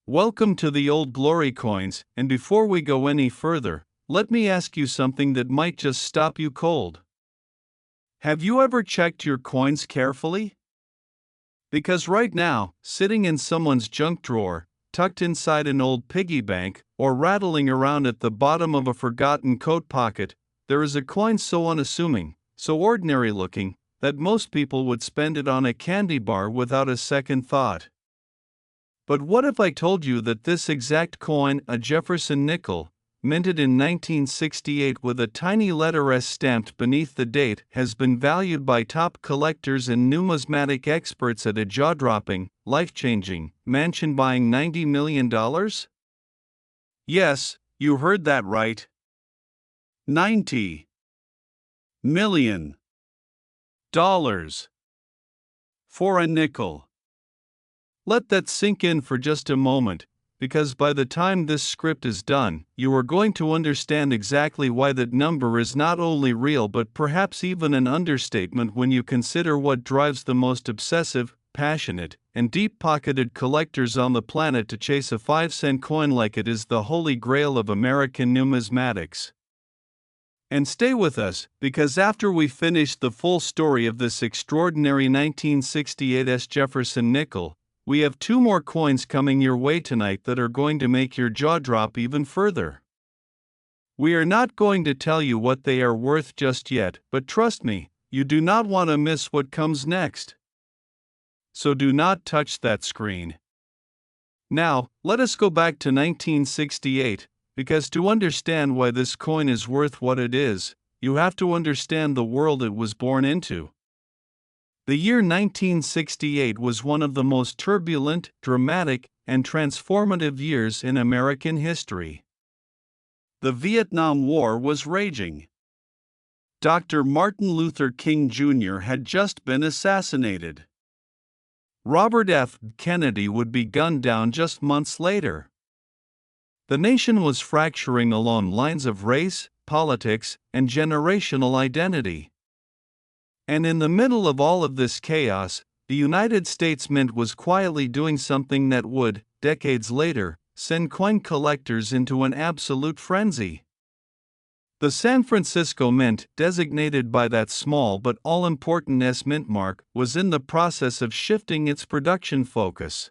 Welcome to the Old Glory Coins, and before we go any further, let me ask you something that might just stop you cold. Have you ever checked your coins carefully? Because right now, sitting in someone's junk drawer, tucked inside an old piggy bank, or rattling around at the bottom of a forgotten coat pocket, there is a coin so unassuming, so ordinary looking, that most people would spend it on a candy bar without a second thought. But what if I told you that this exact coin, a Jefferson nickel, minted in 1968 with a tiny letter S stamped beneath the date, has been valued by top collectors and numismatic experts at a jaw-dropping, life-changing, mansion-buying $90 million? Yes, you heard that right. $90 million for a nickel. Let that sink in for just a moment, because by the time this script is done, you are going to understand exactly why that number is not only real but perhaps even an understatement when you consider what drives the most obsessive, passionate, and deep-pocketed collectors on the planet to chase a 5-cent coin like it is the holy grail of American numismatics. And stay with us, because after we finish the full story of this extraordinary 1968 Jefferson nickel, we have 2 more coins coming your way tonight that are going to make your jaw drop even further. We are not going to tell you what they are worth just yet, but trust me, you do not want to miss what comes next. So do not touch that screen. Now, let us go back to 1968, because to understand why this coin is worth what it is, you have to understand the world it was born into. The year 1968 was one of the most turbulent, dramatic, and transformative years in American history. The Vietnam War was raging. Dr. Martin Luther King Jr. had just been assassinated. Robert F. Kennedy would be gunned down just months later. The nation was fracturing along lines of race, politics, and generational identity. And in the middle of all of this chaos, the United States Mint was quietly doing something that would, decades later, send coin collectors into an absolute frenzy. The San Francisco Mint, designated by that small but all-important S mint mark, was in the process of shifting its production focus.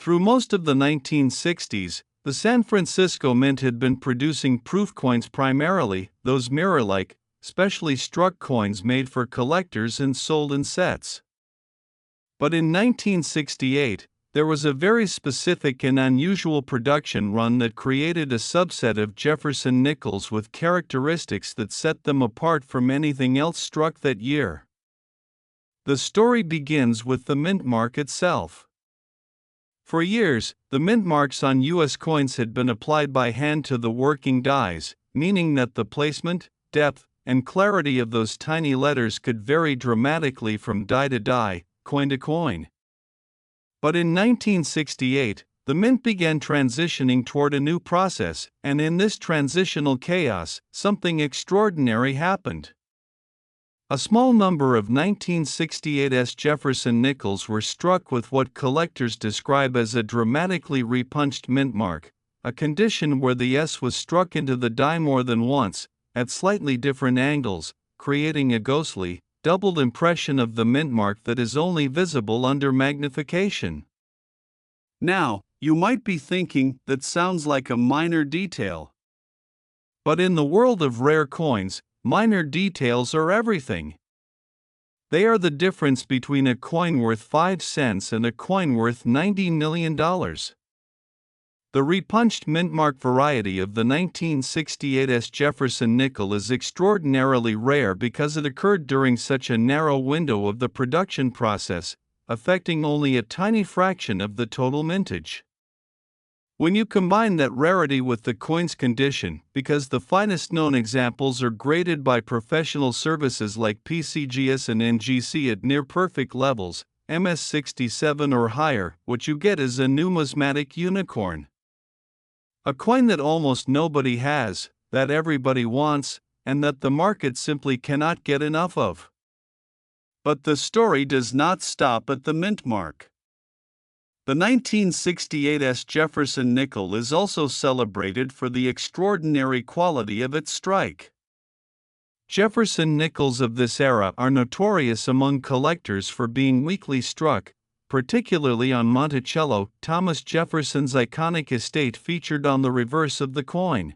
Through most of the 1960s, the San Francisco Mint had been producing proof coins primarily, those mirror-like, specially struck coins made for collectors and sold in sets. But in 1968, there was a very specific and unusual production run that created a subset of Jefferson nickels with characteristics that set them apart from anything else struck that year. The story begins with the mint mark itself. For years, the mint marks on U.S. coins had been applied by hand to the working dies, meaning that the placement, depth, and clarity of those tiny letters could vary dramatically from die to die, coin to coin. But in 1968, the mint began transitioning toward a new process, and in this transitional chaos, something extraordinary happened. A small number of 1968 Jefferson nickels were struck with what collectors describe as a dramatically repunched mint mark, a condition where the S was struck into the die more than once, at slightly different angles, creating a ghostly, doubled impression of the mint mark that is only visible under magnification. Now, you might be thinking, that sounds like a minor detail. But in the world of rare coins, minor details are everything. They are the difference between a coin worth 5 cents and a coin worth $90 million. The repunched mint mark variety of the 1968 Jefferson nickel is extraordinarily rare because it occurred during such a narrow window of the production process, affecting only a tiny fraction of the total mintage. When you combine that rarity with the coin's condition, because the finest known examples are graded by professional services like PCGS and NGC at near-perfect levels, MS67 or higher, what you get is a numismatic unicorn. A coin that almost nobody has, that everybody wants, and that the market simply cannot get enough of. But the story does not stop at the mint mark. The 1968 Jefferson nickel is also celebrated for the extraordinary quality of its strike. Jefferson nickels of this era are notorious among collectors for being weakly struck, particularly on Monticello, Thomas Jefferson's iconic estate featured on the reverse of the coin.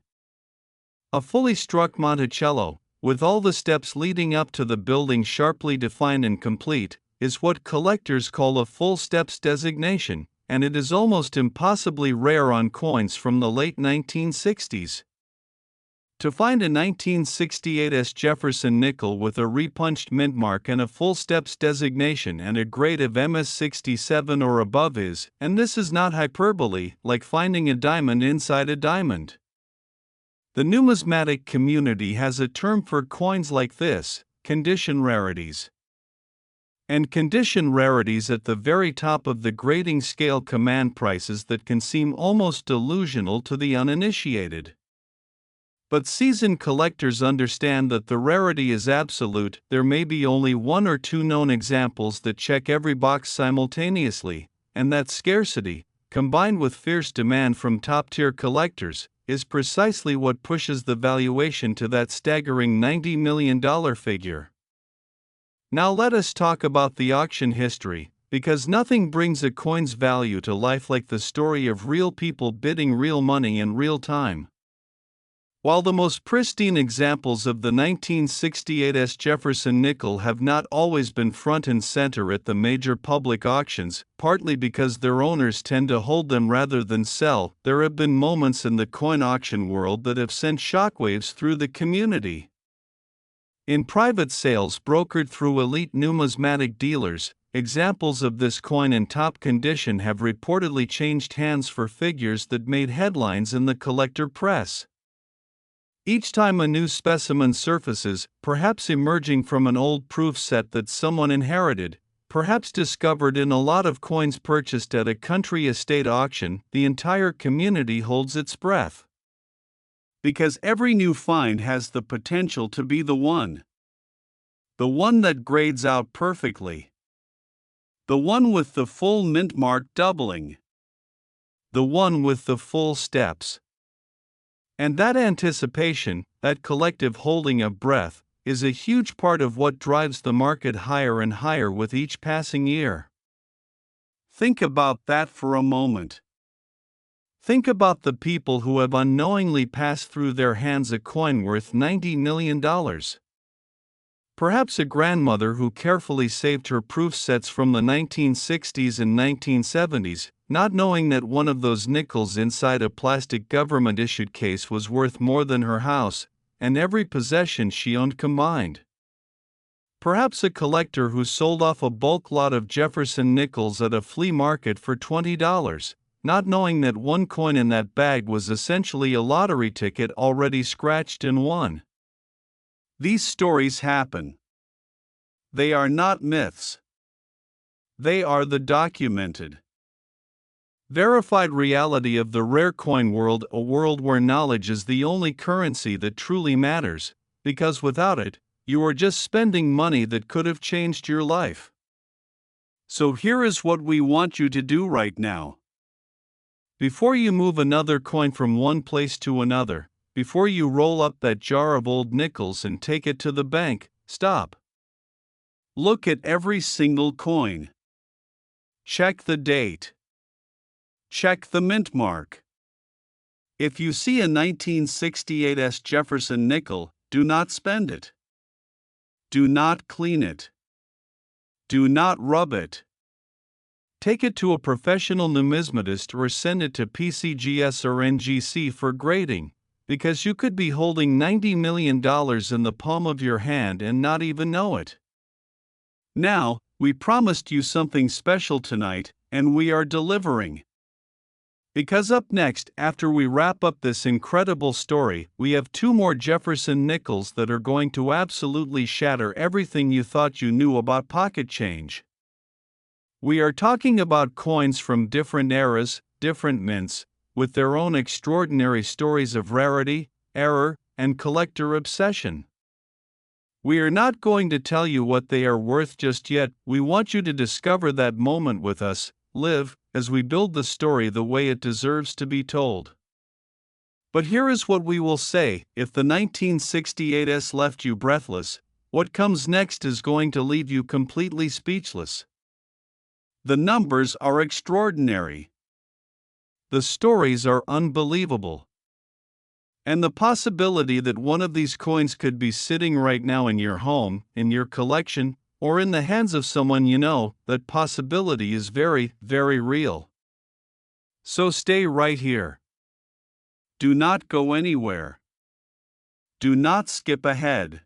A fully struck Monticello, with all the steps leading up to the building sharply defined and complete, is what collectors call a full steps designation, and it is almost impossibly rare on coins from the late 1960s. To find a 1968 Jefferson nickel with a repunched mint mark and a full steps designation and a grade of MS67 or above is, and this is not hyperbole, like finding a diamond inside a diamond. The numismatic community has a term for coins like this: condition rarities. And condition rarities at the very top of the grading scale command prices that can seem almost delusional to the uninitiated. But seasoned collectors understand that the rarity is absolute. There may be only one or two known examples that check every box simultaneously, and that scarcity, combined with fierce demand from top-tier collectors, is precisely what pushes the valuation to that staggering $90 million figure. Now let us talk about the auction history, because nothing brings a coin's value to life like the story of real people bidding real money in real time. While the most pristine examples of the 1968 Jefferson nickel have not always been front and center at the major public auctions, partly because their owners tend to hold them rather than sell, there have been moments in the coin auction world that have sent shockwaves through the community. In private sales brokered through elite numismatic dealers, examples of this coin in top condition have reportedly changed hands for figures that made headlines in the collector press. Each time a new specimen surfaces, perhaps emerging from an old proof set that someone inherited, perhaps discovered in a lot of coins purchased at a country estate auction, the entire community holds its breath. Because every new find has the potential to be the one. The one that grades out perfectly. The one with the full mint mark doubling. The one with the full steps. And that anticipation, that collective holding of breath, is a huge part of what drives the market higher and higher with each passing year. Think about that for a moment. Think about the people who have unknowingly passed through their hands a coin worth $90 million. Perhaps a grandmother who carefully saved her proof sets from the 1960s and 1970s, not knowing that one of those nickels inside a plastic government-issued case was worth more than her house and every possession she owned combined. Perhaps a collector who sold off a bulk lot of Jefferson nickels at a flea market for $20, not knowing that one coin in that bag was essentially a lottery ticket already scratched and won. These stories happen. They are not myths. They are the documented, verified reality of the rare coin world, a world where knowledge is the only currency that truly matters, because without it, you are just spending money that could have changed your life. So here is what we want you to do right now. Before you move another coin from one place to another, before you roll up that jar of old nickels and take it to the bank, stop. Look at every single coin. Check the date. Check the mint mark. If you see a 1968 Jefferson nickel, do not spend it. Do not clean it. Do not rub it. Take it to a professional numismatist or send it to PCGS or NGC for grading, because you could be holding $90 million in the palm of your hand and not even know it. Now, we promised you something special tonight, and we are delivering. Because up next, after we wrap up this incredible story, we have two more Jefferson nickels that are going to absolutely shatter everything you thought you knew about pocket change. We are talking about coins from different eras, different mints, with their own extraordinary stories of rarity, error, and collector obsession. We are not going to tell you what they are worth just yet. We want you to discover that moment with us, live, as we build the story the way it deserves to be told. But here is what we will say: if the 1968s left you breathless, what comes next is going to leave you completely speechless. The numbers are extraordinary. The stories are unbelievable. And the possibility that one of these coins could be sitting right now in your home, in your collection, or in the hands of someone you know, that possibility is very, very real. So stay right here. Do not go anywhere. Do not skip ahead.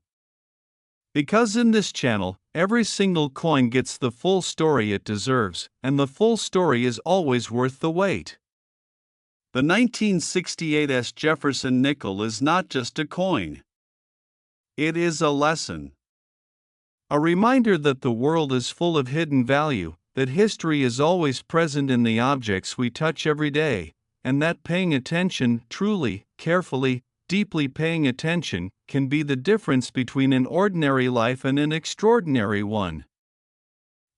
Because in this channel, every single coin gets the full story it deserves, and the full story is always worth the wait. The 1968s Jefferson nickel is not just a coin. It is a lesson. A reminder that the world is full of hidden value, that history is always present in the objects we touch every day, and that paying attention, truly, carefully, deeply paying attention, can be the difference between an ordinary life and an extraordinary one.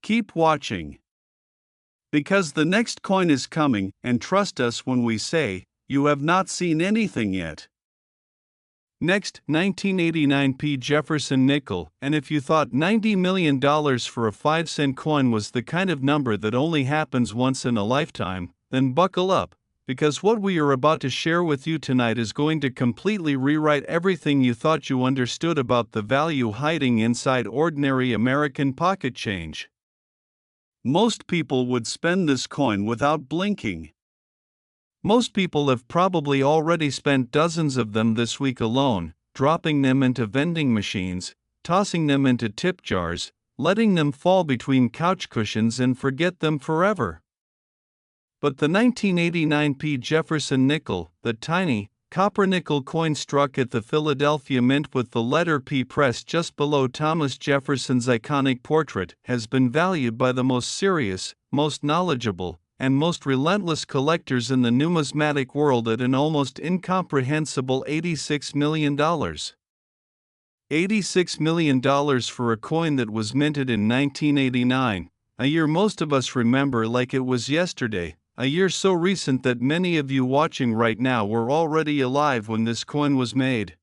Keep watching. Because the next coin is coming, and trust us when we say, you have not seen anything yet. Next, 1989 Jefferson nickel, and if you thought $90 million for a 5-cent coin was the kind of number that only happens once in a lifetime, then buckle up, because what we are about to share with you tonight is going to completely rewrite everything you thought you understood about the value hiding inside ordinary American pocket change. Most people would spend this coin without blinking. Most people have probably already spent dozens of them this week alone, dropping them into vending machines, tossing them into tip jars, letting them fall between couch cushions and forget them forever. But the 1989 Jefferson nickel, the tiny, copper nickel coin struck at the Philadelphia Mint with the letter P pressed just below Thomas Jefferson's iconic portrait, has been valued by the most serious, most knowledgeable, and most relentless collectors in the numismatic world at an almost incomprehensible $86 million. $86 million for a coin that was minted in 1989, a year most of us remember like it was yesterday. A year so recent that many of you watching right now were already alive when this coin was made.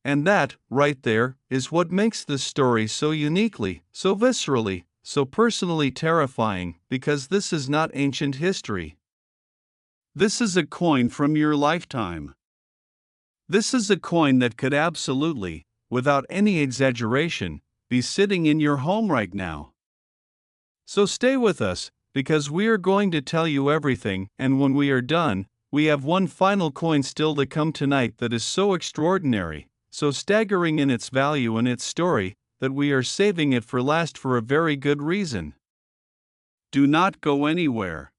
And that, right there, is what makes this story so uniquely, so viscerally, so personally terrifying, because this is not ancient history. This is a coin from your lifetime. This is a coin that could absolutely, without any exaggeration, be sitting in your home right now. So stay with us, because we are going to tell you everything, and when we are done, we have one final coin still to come tonight that is so extraordinary, so staggering in its value and its story, that we are saving it for last for a very good reason. Do not go anywhere.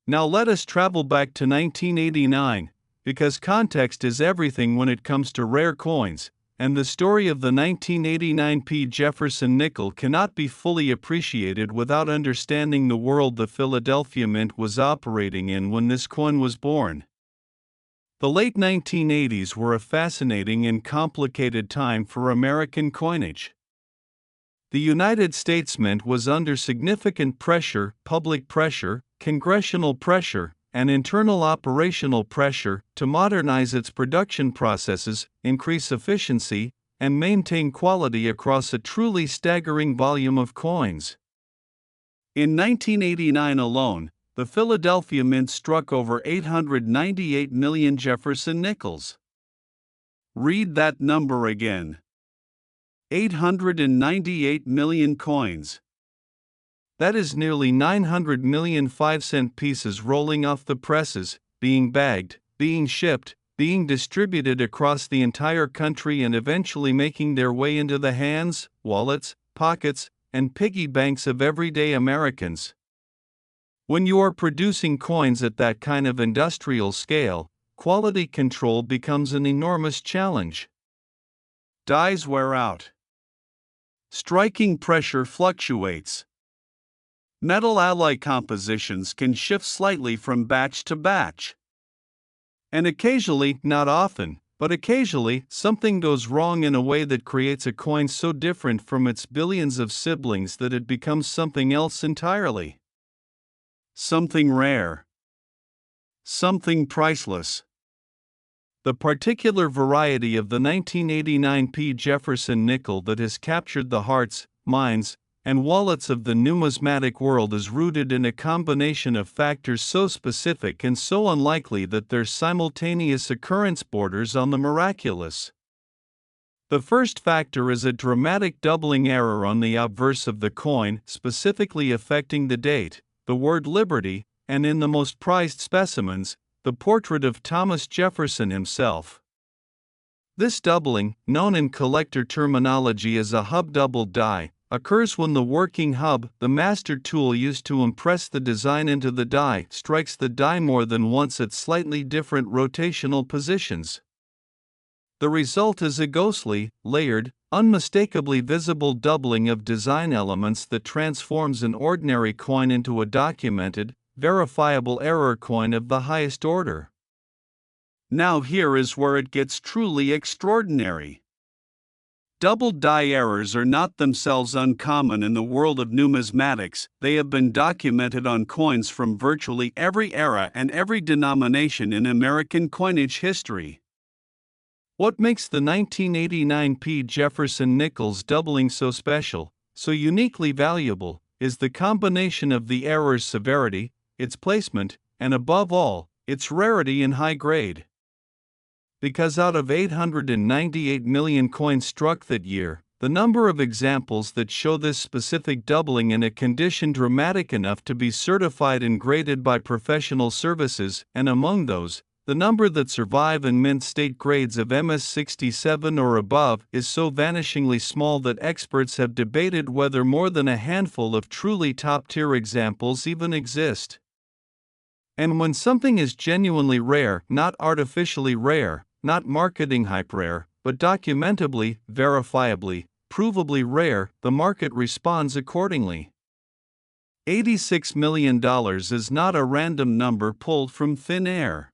Now let us travel back to 1989, because context is everything when it comes to rare coins, and the story of the 1989 Jefferson nickel cannot be fully appreciated without understanding the world the Philadelphia Mint was operating in when this coin was born. The late 1980s were a fascinating and complicated time for American coinage. The United States Mint was under significant pressure, public pressure, congressional pressure, and internal operational pressure to modernize its production processes, increase efficiency, and maintain quality across a truly staggering volume of coins. In 1989 alone, the Philadelphia Mint struck over 898 million Jefferson nickels. Read that number again. 898 million coins. That is nearly 900 million 5-cent pieces rolling off the presses, being bagged, being shipped, being distributed across the entire country and eventually making their way into the hands, wallets, pockets, and piggy banks of everyday Americans. When you are producing coins at that kind of industrial scale, quality control becomes an enormous challenge. Dies wear out. Striking pressure fluctuates. Metal alloy compositions can shift slightly from batch to batch. And occasionally, not often, but occasionally, something goes wrong in a way that creates a coin so different from its billions of siblings that it becomes something else entirely. something rare, something priceless. The particular variety of the 1989 P. Jefferson nickel that has captured the hearts, minds, and wallets of the numismatic world is rooted in a combination of factors so specific and so unlikely that their simultaneous occurrence borders on the miraculous. The first factor is a dramatic doubling error on the obverse of the coin, specifically affecting the date, the word liberty, and in the most prized specimens, the portrait of Thomas Jefferson himself. This doubling, known in collector terminology as a hub-double die, occurs when the working hub, the master tool used to impress the design into the die, strikes the die more than once at slightly different rotational positions. The result is a ghostly, layered, unmistakably visible doubling of design elements that transforms an ordinary coin into a documented, verifiable error coin of the highest order. Now here is where it gets truly extraordinary. Double die errors are not themselves uncommon in the world of numismatics. They have been documented on coins from virtually every era and every denomination in American coinage history. What makes the 1989 P. Jefferson Nickels doubling so special, so uniquely valuable, is the combination of the error's severity, its placement, and above all, its rarity and high grade. Because out of 898 million coins struck that year, the number of examples that show this specific doubling in a condition dramatic enough to be certified and graded by professional services, and among those, the number that survive in mint state grades of MS67 or above, is so vanishingly small that experts have debated whether more than a handful of truly top-tier examples even exist. And when something is genuinely rare, not artificially rare, not marketing hype rare, but documentably, verifiably, provably rare, the market responds accordingly. $86 million is not a random number pulled from thin air.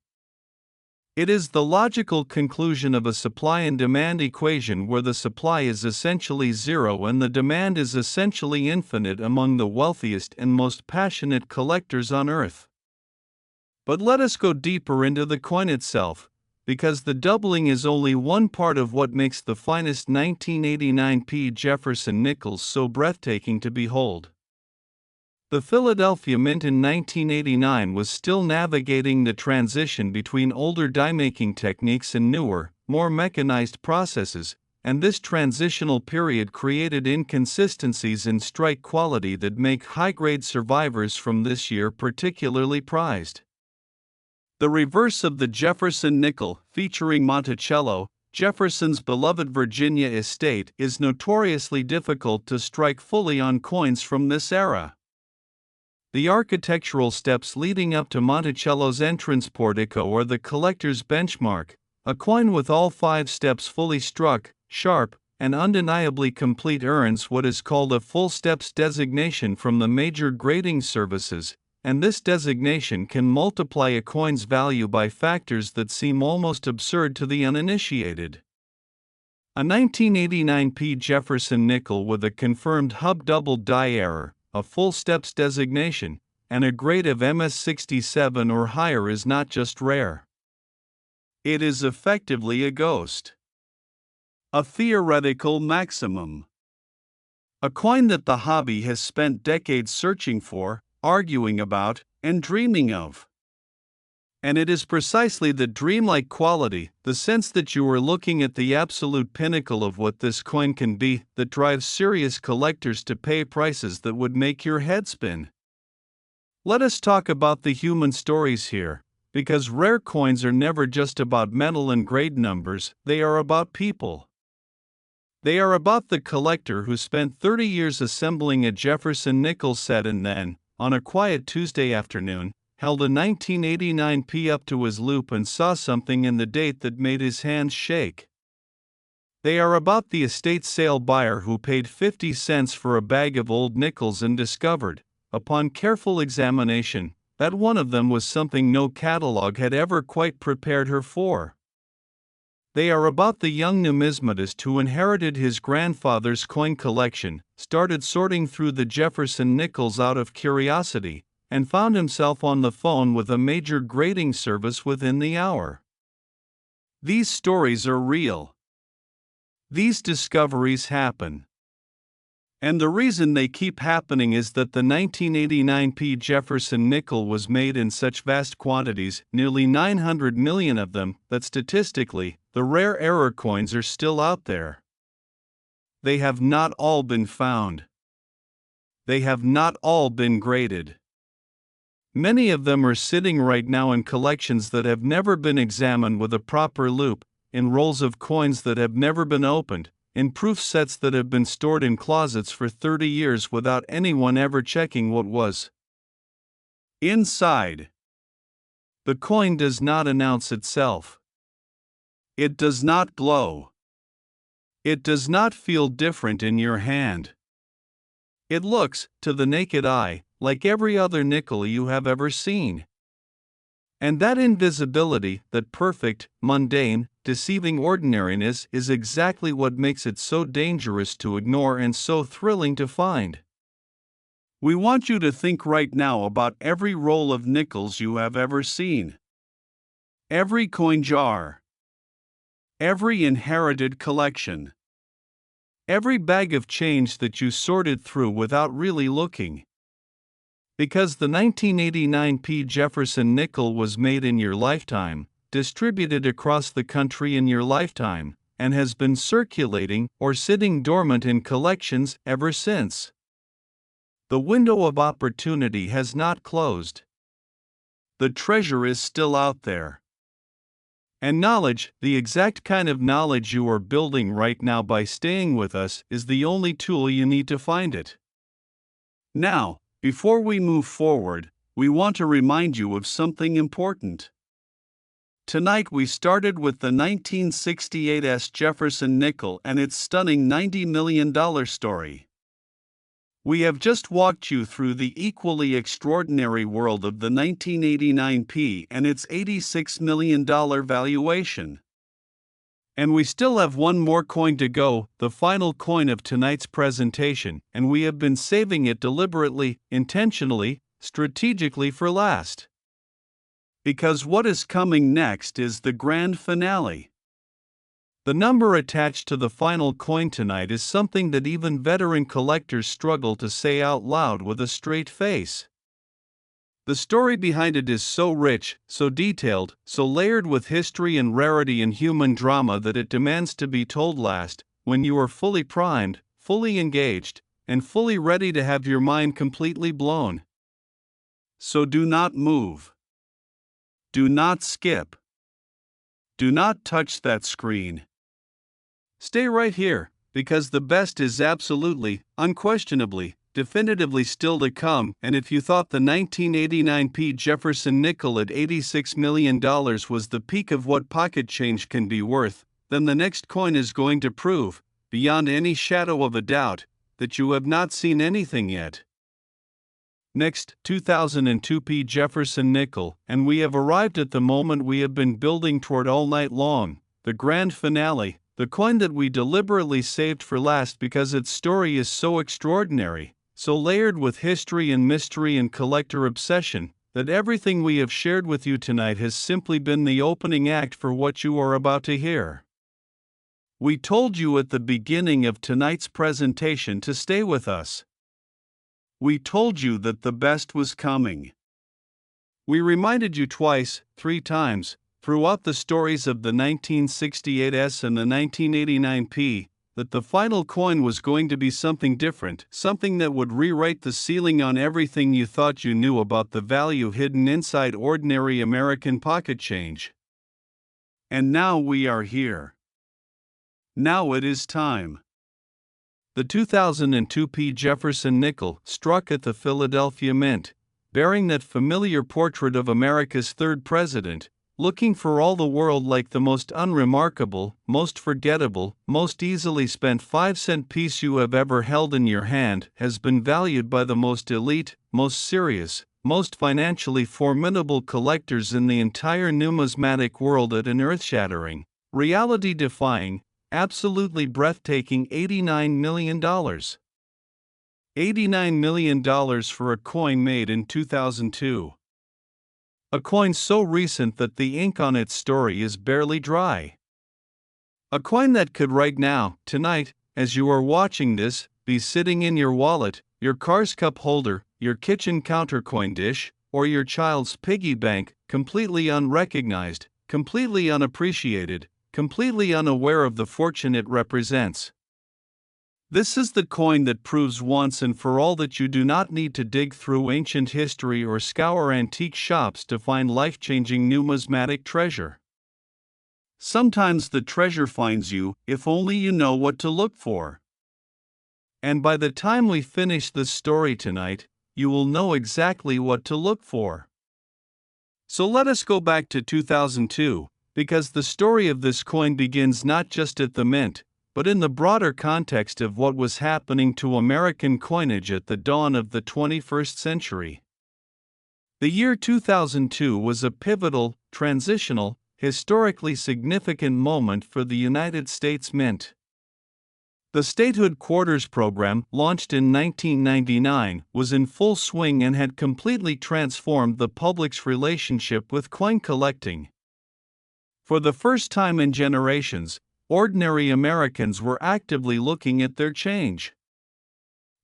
It is the logical conclusion of a supply and demand equation where the supply is essentially zero and the demand is essentially infinite among the wealthiest and most passionate collectors on earth. But let us go deeper into the coin itself, because the doubling is only one part of what makes the finest 1989 P. Jefferson Nickels so breathtaking to behold. The Philadelphia Mint in 1989 was still navigating the transition between older die-making techniques and newer, more mechanized processes, and this transitional period created inconsistencies in strike quality that make high-grade survivors from this year particularly prized. The reverse of the Jefferson nickel, featuring Monticello, Jefferson's beloved Virginia estate, is notoriously difficult to strike fully on coins from this era. The architectural steps leading up to Monticello's entrance portico are the collector's benchmark, a coin with all 5 steps fully struck, sharp, and undeniably complete earns what is called a full steps designation from the major grading services, and this designation can multiply a coin's value by factors that seem almost absurd to the uninitiated. A 1989 P. Jefferson nickel with a confirmed hub double die error, a full steps designation, and a grade of MS67 or higher is not just rare. It is effectively a ghost. A theoretical maximum. A coin that the hobby has spent decades searching for, arguing about, and dreaming of. And it is precisely the dreamlike quality, the sense that you are looking at the absolute pinnacle of what this coin can be, that drives serious collectors to pay prices that would make your head spin. Let us talk about the human stories here, because rare coins are never just about metal and grade numbers, they are about people. They are about the collector who spent 30 years assembling a Jefferson nickel set and then, on a quiet Tuesday afternoon, held a 1989 P up to his loupe and saw something in the date that made his hands shake. They are about the estate sale buyer who paid 50 cents for a bag of old nickels and discovered, upon careful examination, that one of them was something no catalog had ever quite prepared her for. They are about the young numismatist who inherited his grandfather's coin collection, started sorting through the Jefferson nickels out of curiosity, and found himself on the phone with a major grading service within the hour. These stories are real. These discoveries happen. And the reason they keep happening is that the 1989 P. Jefferson nickel was made in such vast quantities, nearly 900 million of them, that statistically, the rare error coins are still out there. They have not all been found. They have not all been graded. Many of them are sitting right now in collections that have never been examined with a proper loupe, in rolls of coins that have never been opened, in proof sets that have been stored in closets for 30 years without anyone ever checking what was inside. The coin does not announce itself. It does not glow. It does not feel different in your hand. It looks, to the naked eye, like every other nickel you have ever seen. And that invisibility, that perfect, mundane, deceiving ordinariness is exactly what makes it so dangerous to ignore and so thrilling to find. We want you to think right now about every roll of nickels you have ever seen. Every coin jar. Every inherited collection. Every bag of change that you sorted through without really looking. Because the 1989 P. Jefferson nickel was made in your lifetime, distributed across the country in your lifetime, and has been circulating or sitting dormant in collections ever since. The window of opportunity has not closed. The treasure is still out there. And knowledge, the exact kind of knowledge you are building right now by staying with us, is the only tool you need to find it. Now, before we move forward, we want to remind you of something important. Tonight we started with the 1968 Jefferson nickel and its stunning $90 million story. We have just walked you through the equally extraordinary world of the 1989 P and its $86 million valuation. And we still have one more coin to go, the final coin of tonight's presentation, and we have been saving it deliberately, intentionally, strategically for last. Because what is coming next is the grand finale. The number attached to the final coin tonight is something that even veteran collectors struggle to say out loud with a straight face. The story behind it is so rich, so detailed, so layered with history and rarity and human drama that it demands to be told last, when you are fully primed, fully engaged, and fully ready to have your mind completely blown. So do not move. Do not skip. Do not touch that screen. Stay right here, because the best is absolutely, unquestionably, definitively still to come, and if you thought the 1989 P. Jefferson nickel at $86 million was the peak of what pocket change can be worth, then the next coin is going to prove, beyond any shadow of a doubt, that you have not seen anything yet. Next, 2002 P. Jefferson nickel, and we have arrived at the moment we have been building toward all night long, the grand finale, the coin that we deliberately saved for last because its story is so extraordinary, so layered with history and mystery and collector obsession, that everything we have shared with you tonight has simply been the opening act for what you are about to hear. We told you at the beginning of tonight's presentation to stay with us. We told you that the best was coming. We reminded you twice, 3 times, throughout the stories of the 1968S and the 1989 P, that the final coin was going to be something different, something that would rewrite the ceiling on everything you thought you knew about the value hidden inside ordinary American pocket change. And now we are here. Now it is time. The 2002 P. Jefferson nickel struck at the Philadelphia Mint, bearing that familiar portrait of America's third president, looking for all the world like the most unremarkable, most forgettable, most easily spent 5-cent piece you have ever held in your hand, has been valued by the most elite, most serious, most financially formidable collectors in the entire numismatic world at an earth-shattering, reality-defying, absolutely breathtaking $89 million. $89 million for a coin made in 2002. A coin so recent that the ink on its story is barely dry. A coin that could right now, tonight, as you are watching this, be sitting in your wallet, your car's cup holder, your kitchen counter coin dish, or your child's piggy bank, completely unrecognized, completely unappreciated, completely unaware of the fortune it represents. This is the coin that proves once and for all that you do not need to dig through ancient history or scour antique shops to find life-changing numismatic treasure. Sometimes the treasure finds you, if only you know what to look for. And by the time we finish this story tonight, you will know exactly what to look for. So let us go back to 2002, because the story of this coin begins not just at the mint, but in the broader context of what was happening to American coinage at the dawn of the 21st century. The year 2002 was a pivotal, transitional, historically significant moment for the United States Mint. The Statehood Quarters program, launched in 1999, was in full swing and had completely transformed the public's relationship with coin collecting. For the first time in generations, ordinary Americans were actively looking at their change.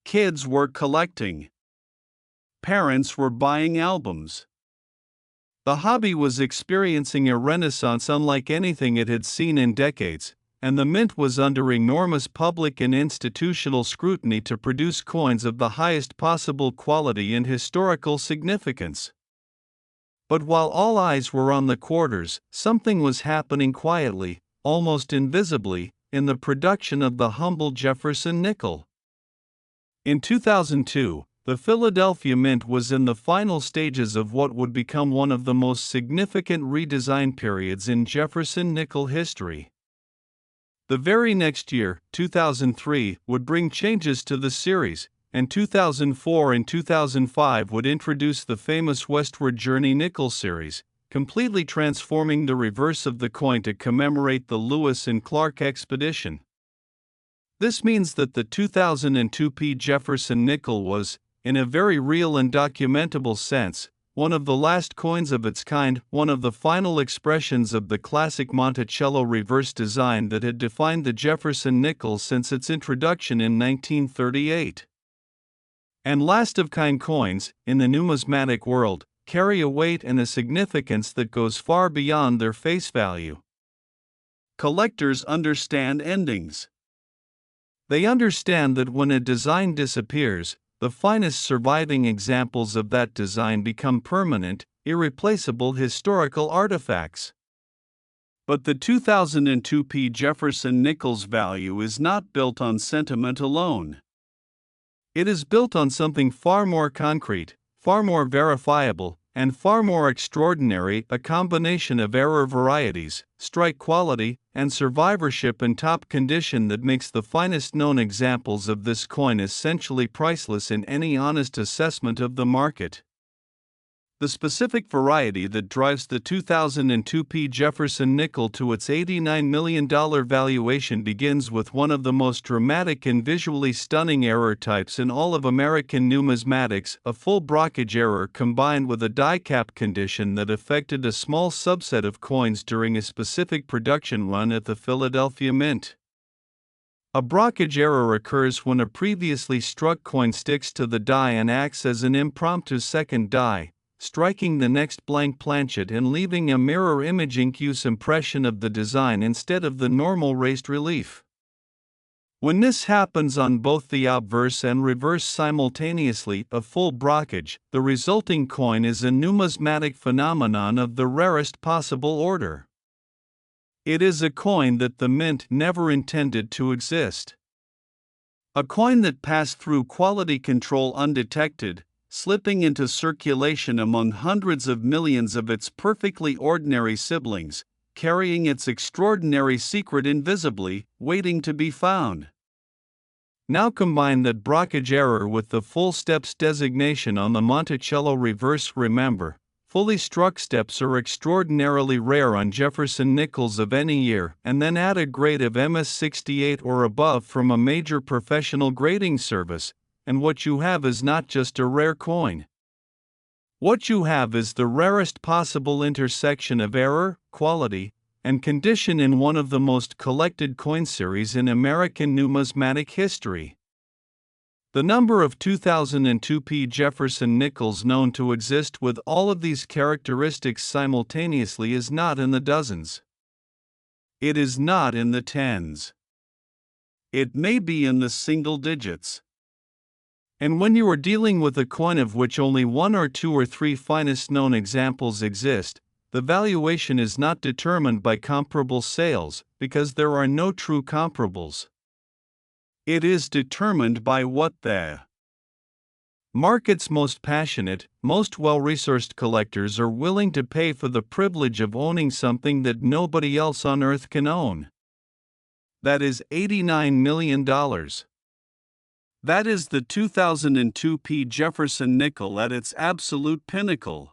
Kids were collecting. Parents were buying albums. The hobby was experiencing a renaissance unlike anything it had seen in decades, and the mint was under enormous public and institutional scrutiny to produce coins of the highest possible quality and historical significance. But while all eyes were on the quarters, something was happening quietly, almost invisibly, in the production of the humble Jefferson nickel. In 2002, the Philadelphia Mint was in the final stages of what would become one of the most significant redesign periods in Jefferson nickel history. The very next year, 2003, would bring changes to the series, and 2004 and 2005 would introduce the famous Westward Journey nickel series, completely transforming the reverse of the coin to commemorate the Lewis and Clark expedition. This means that the 2002 P. Jefferson nickel was, in a very real and documentable sense, one of the last coins of its kind, one of the final expressions of the classic Monticello reverse design that had defined the Jefferson nickel since its introduction in 1938. And last-of-kind coins, in the numismatic world, carry a weight and a significance that goes far beyond their face value. Collectors understand endings. They understand that when a design disappears, the finest surviving examples of that design become permanent, irreplaceable historical artifacts. But the 2002 P. Jefferson Nickels value is not built on sentiment alone. It is built on something far more concrete, far more verifiable, and far more extraordinary: a combination of error varieties, strike quality, and survivorship in top condition that makes the finest known examples of this coin essentially priceless in any honest assessment of the market. The specific variety that drives the 2002 P. Jefferson nickel to its $89 million valuation begins with one of the most dramatic and visually stunning error types in all of American numismatics: a full brockage error combined with a die cap condition that affected a small subset of coins during a specific production run at the Philadelphia Mint. A brockage error occurs when a previously struck coin sticks to the die and acts as an impromptu second die, striking the next blank planchet and leaving a mirror image ink-use impression of the design instead of the normal raised relief. When this happens on both the obverse and reverse simultaneously, a full brockage, the resulting coin is a numismatic phenomenon of the rarest possible order. It is a coin that the mint never intended to exist. A coin that passed through quality control undetected, slipping into circulation among hundreds of millions of its perfectly ordinary siblings, carrying its extraordinary secret invisibly, waiting to be found. Now combine that brockage error with the full steps designation on the Monticello reverse. Remember, fully struck steps are extraordinarily rare on Jefferson nickels of any year, and then add a grade of MS-68 or above from a major professional grading service, and what you have is not just a rare coin. What you have is the rarest possible intersection of error, quality, and condition in one of the most collected coin series in American numismatic history. The number of 2002 P. Jefferson Nickels known to exist with all of these characteristics simultaneously is not in the dozens. It is not in the tens. It may be in the single digits. And when you are dealing with a coin of which only one or two or three finest known examples exist, the valuation is not determined by comparable sales, because there are no true comparables. It is determined by what the market's most passionate, most well-resourced collectors are willing to pay for the privilege of owning something that nobody else on earth can own. That is $89 million. That is the 2002 P. Jefferson nickel at its absolute pinnacle.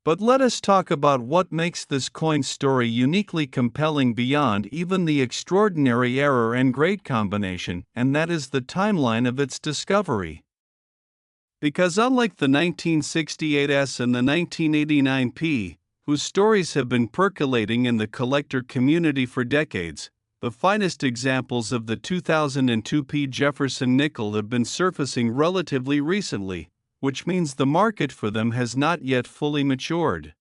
But let us talk about what makes this coin story uniquely compelling beyond even the extraordinary error and grade combination, and that is the timeline of its discovery. Because unlike the 1968S and the 1989P, whose stories have been percolating in the collector community for decades, the finest examples of the 2002 P. Jefferson nickel have been surfacing relatively recently, which means the market for them has not yet fully matured.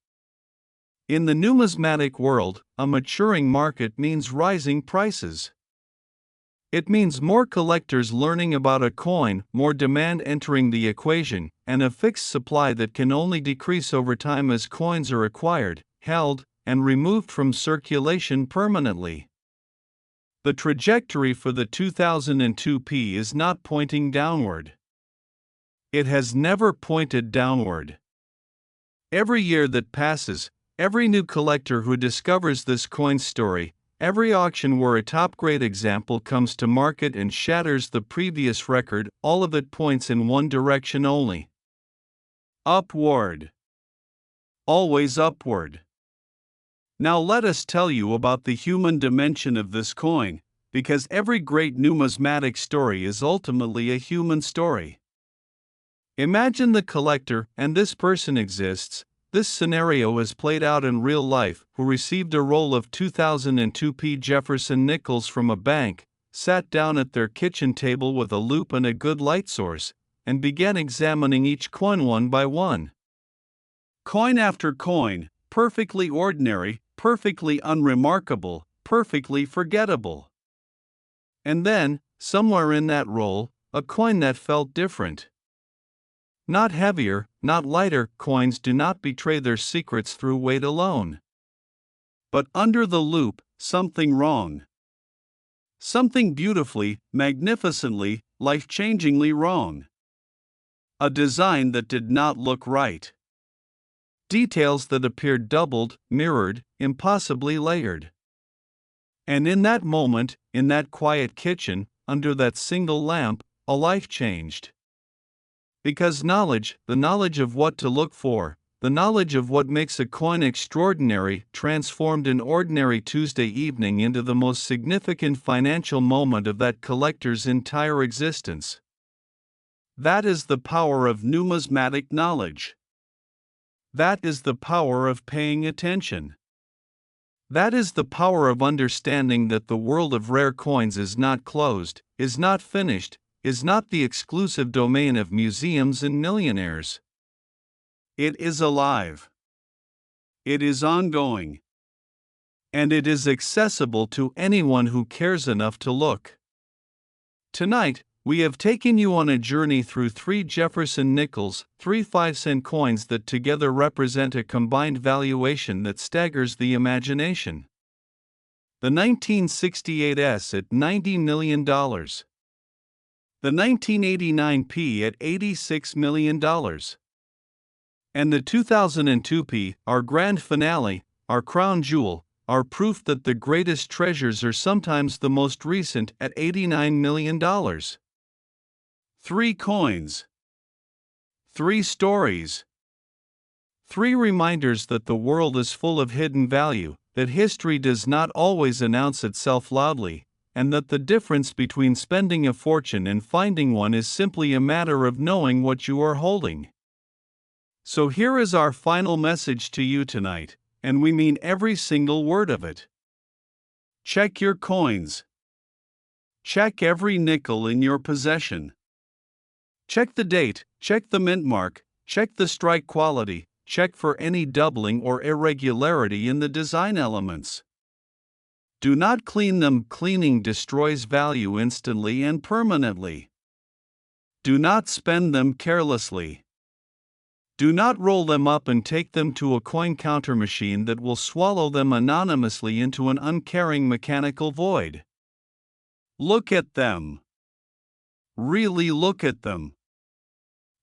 In the numismatic world, a maturing market means rising prices. It means more collectors learning about a coin, more demand entering the equation, and a fixed supply that can only decrease over time as coins are acquired, held, and removed from circulation permanently. The trajectory for the 2002 P is not pointing downward. It has never pointed downward. Every year that passes, every new collector who discovers this coin story, every auction where a top-grade example comes to market and shatters the previous record, all of it points in one direction only. Upward. Always upward. Now let us tell you about the human dimension of this coin, because every great numismatic story is ultimately a human story. Imagine the collector, and this person exists. This scenario is played out in real life, who received a roll of 2002 P. Jefferson nickels from a bank, sat down at their kitchen table with a loupe and a good light source, and began examining each coin one by one. Coin after coin, perfectly ordinary, perfectly unremarkable, perfectly forgettable. And then, somewhere in that roll, a coin that felt different. Not heavier, not lighter, coins do not betray their secrets through weight alone. But under the loupe, something wrong. Something beautifully, magnificently, life-changingly wrong. A design that did not look right. Details that appeared doubled, mirrored, impossibly layered. And in that moment, in that quiet kitchen, under that single lamp, a life changed. Because knowledge, the knowledge of what to look for, the knowledge of what makes a coin extraordinary, transformed an ordinary Tuesday evening into the most significant financial moment of that collector's entire existence. That is the power of numismatic knowledge. That is the power of paying attention. That is the power of understanding that the world of rare coins is not closed, is not finished, is not the exclusive domain of museums and millionaires. It is alive. It is ongoing. And it is accessible to anyone who cares enough to look. Tonight, we have taken you on a journey through 3 Jefferson nickels, 3 5-cent coins that together represent a combined valuation that staggers the imagination. The 1968S at $90 million. The 1989 P at $86 million. And the 2002 P, our grand finale, our crown jewel, our proof that the greatest treasures are sometimes the most recent at $89 million. 3 coins. 3 stories. 3 reminders that the world is full of hidden value, that history does not always announce itself loudly, and that the difference between spending a fortune and finding one is simply a matter of knowing what you are holding. So here is our final message to you tonight, and we mean every single word of it. Check your coins. Check every nickel in your possession. Check the date, check the mint mark, check the strike quality, check for any doubling or irregularity in the design elements. Do not clean them. Cleaning destroys value instantly and permanently. Do not spend them carelessly. Do not roll them up and take them to a coin counter machine that will swallow them anonymously into an uncaring mechanical void. Look at them. Really look at them.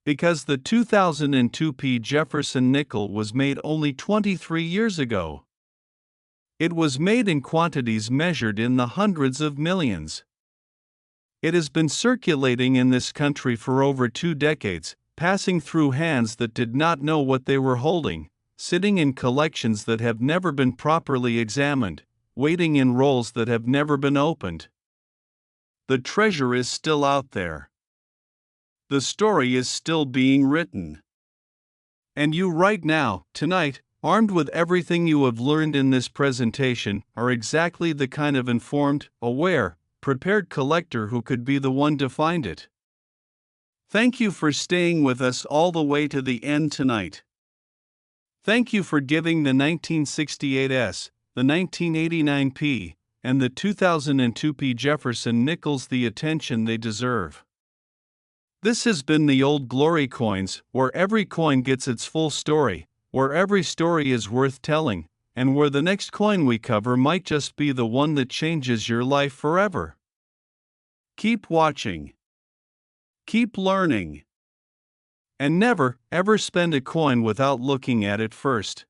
Because the 2002 P. Jefferson nickel was made only 23 years ago. It was made in quantities measured in the hundreds of millions. It has been circulating in this country for over 2 decades, passing through hands that did not know what they were holding, sitting in collections that have never been properly examined, waiting in rolls that have never been opened. The treasure is still out there. The story is still being written. And you right now, tonight, armed with everything you have learned in this presentation, are exactly the kind of informed, aware, prepared collector who could be the one to find it. Thank you for staying with us all the way to the end tonight. Thank you for giving the 1968S, the 1989P, and the 2002 P. Jefferson Nickels the attention they deserve. This has been the Old Glory Coins, where every coin gets its full story, where every story is worth telling, and where the next coin we cover might just be the one that changes your life forever. Keep watching. Keep learning. And never, ever spend a coin without looking at it first.